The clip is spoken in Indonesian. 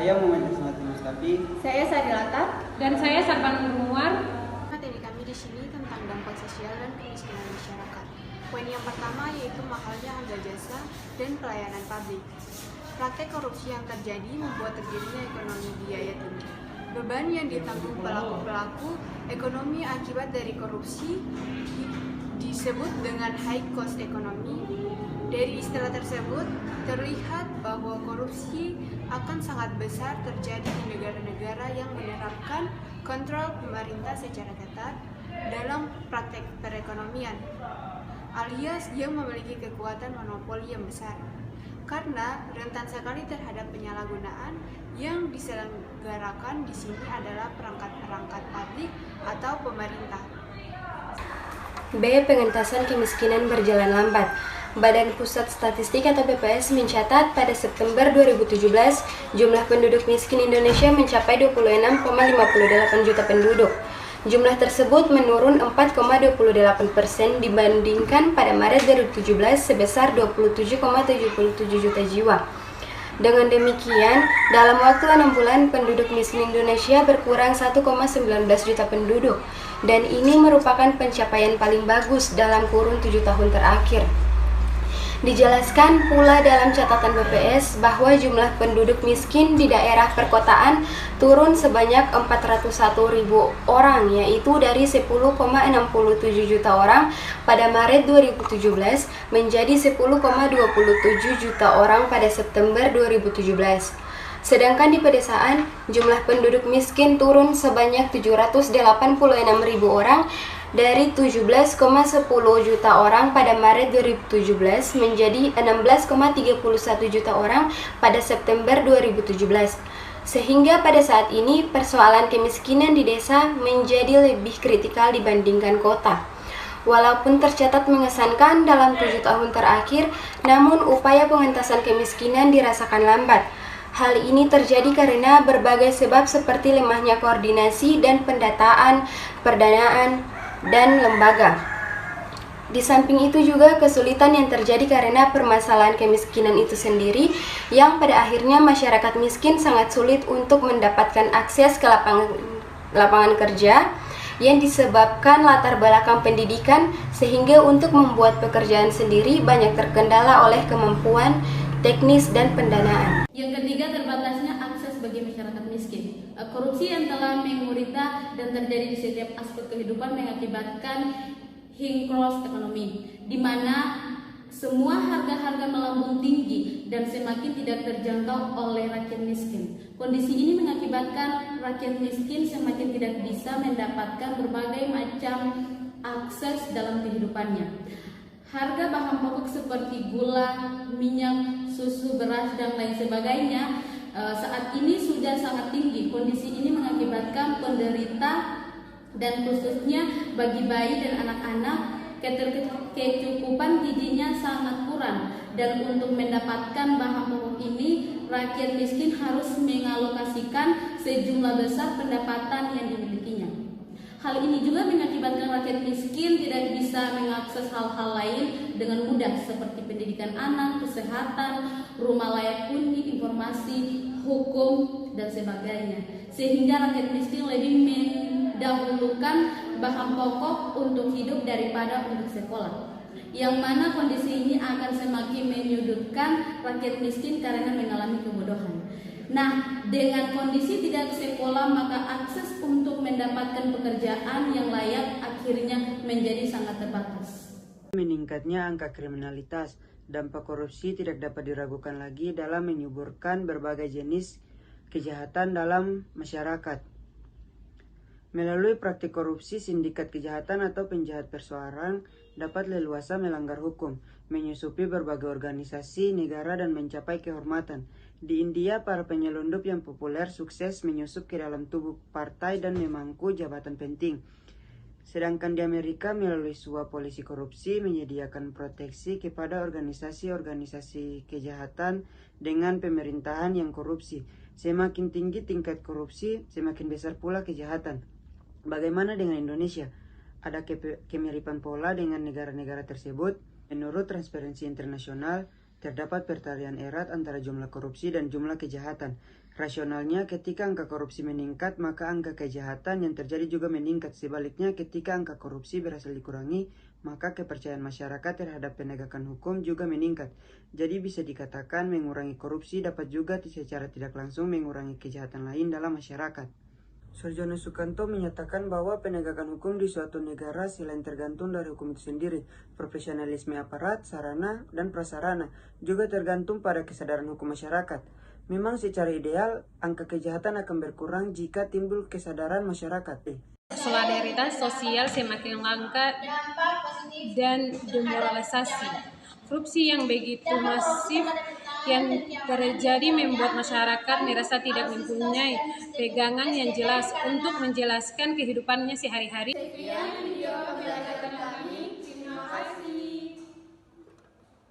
Saya Muhammad Ismail Mustafi. Saya Sadilata. Dan saya Sarban Nurmuar. Materi kami di sini tentang dampak sosial dan kemiskinan masyarakat. Poin yang pertama yaitu mahalnya harga jasa dan pelayanan publik. Praktek korupsi yang terjadi membuat terjadinya ekonomi biaya tinggi. Beban yang ditanggung pelaku-pelaku ekonomi akibat dari korupsi disebut dengan high cost ekonomi. Dari istilah tersebut terlihat bahwa korupsi akan sangat besar terjadi di negara-negara yang menerapkan kontrol pemerintah secara ketat dalam praktek perekonomian, alias yang memiliki kekuatan monopoli yang besar. Karena rentan sekali terhadap penyalahgunaan, yang diselenggarakan di sini adalah perangkat-perangkat publik atau pemerintah. B. Pengentasan kemiskinan berjalan lambat. Badan Pusat Statistik atau BPS mencatat pada September 2017, jumlah penduduk miskin Indonesia mencapai 26,58 juta penduduk. Jumlah tersebut menurun 4,28% dibandingkan pada Maret 2017 sebesar 27,77 juta jiwa. Dengan demikian, dalam waktu 6 bulan penduduk miskin Indonesia berkurang 1,19 juta penduduk, dan ini merupakan pencapaian paling bagus dalam kurun 7 tahun terakhir. Dijelaskan pula dalam catatan BPS bahwa jumlah penduduk miskin di daerah perkotaan turun sebanyak 401.000 orang, yaitu dari 10,67 juta orang pada Maret 2017 menjadi 10,27 juta orang pada September 2017. Sedangkan di pedesaan, jumlah penduduk miskin turun sebanyak 786.000 orang dari 17,10 juta orang pada Maret 2017 menjadi 16,31 juta orang pada September 2017. Sehingga pada saat ini persoalan kemiskinan di desa menjadi lebih kritikal dibandingkan kota. Walaupun tercatat mengesankan dalam 7 tahun terakhir, namun upaya pengentasan kemiskinan dirasakan lambat. Hal ini terjadi karena berbagai sebab seperti lemahnya koordinasi dan pendataan, perdanaan, dan lembaga. Di samping itu juga kesulitan yang terjadi karena permasalahan kemiskinan itu sendiri, yang pada akhirnya masyarakat miskin sangat sulit untuk mendapatkan akses ke lapangan kerja yang disebabkan latar belakang pendidikan, sehingga untuk membuat pekerjaan sendiri banyak terkendala oleh kemampuan teknis dan pendanaan. Yang ketiga, terbatasnya akses bagi masyarakat miskin. Korupsi yang telah mengurita dan terjadi di setiap aspek kehidupan mengakibatkan hinkros ekonomi, di mana semua harga-harga melambung tinggi dan semakin tidak terjangkau oleh rakyat miskin. Kondisi ini mengakibatkan rakyat miskin semakin tidak bisa mendapatkan berbagai macam akses dalam kehidupannya. Harga bahan pokok seperti gula, minyak, susu, beras, dan lain sebagainya saat ini sudah sangat tinggi. Kondisi ini mengakibatkan penderita dan khususnya bagi bayi dan anak-anak kecukupan gizinya sangat kurang, dan untuk mendapatkan bahan pokok ini rakyat miskin harus mengalokasikan sejumlah besar pendapatan yang dimilikinya. Hal ini juga mengakibatkan rakyat miskin tidak bisa mengakses hal-hal lain dengan mudah seperti pendidikan anak, kesehatan, rumah layak huni, informasi, hukum, dan sebagainya. Sehingga rakyat miskin lebih mendahulukan bahan pokok untuk hidup daripada untuk sekolah. Yang mana kondisi ini akan semakin menyudutkan rakyat miskin karena mengalami kebodohan. Nah, dengan kondisi tidak sekolah, maka akses untuk mendapatkan pekerjaan yang layak akhirnya menjadi sangat terbatas. Meningkatnya angka kriminalitas, dampak korupsi tidak dapat diragukan lagi dalam menyuburkan berbagai jenis kejahatan dalam masyarakat. Melalui praktik korupsi, sindikat kejahatan atau penjahat perseorangan dapat leluasa melanggar hukum, menyusupi berbagai organisasi negara dan mencapai kehormatan. Di India, para penyelundup yang populer sukses menyusup ke dalam tubuh partai dan memangku jabatan penting. Sedangkan di Amerika, melalui suap polisi korupsi menyediakan proteksi kepada organisasi-organisasi kejahatan dengan pemerintahan yang korupsi. Semakin tinggi tingkat korupsi, semakin besar pula kejahatan. Bagaimana dengan Indonesia? Ada kemiripan pola dengan negara-negara tersebut. Menurut Transparansi Internasional, terdapat pertalian erat antara jumlah korupsi dan jumlah kejahatan. Rasionalnya, ketika angka korupsi meningkat, maka angka kejahatan yang terjadi juga meningkat. Sebaliknya, ketika angka korupsi berhasil dikurangi, maka kepercayaan masyarakat terhadap penegakan hukum juga meningkat. Jadi bisa dikatakan mengurangi korupsi dapat juga secara tidak langsung mengurangi kejahatan lain dalam masyarakat. Surjono Sukanto menyatakan bahwa penegakan hukum di suatu negara selain tergantung dari hukum itu sendiri, profesionalisme aparat, sarana, dan prasarana juga tergantung pada kesadaran hukum masyarakat. Memang secara ideal, angka kejahatan akan berkurang jika timbul kesadaran masyarakat. Solidaritas sosial semakin langka dan demoralisasi. Korupsi yang begitu masif yang terjadi membuat masyarakat merasa tidak mempunyai pegangan yang jelas untuk menjelaskan kehidupannya sehari-hari.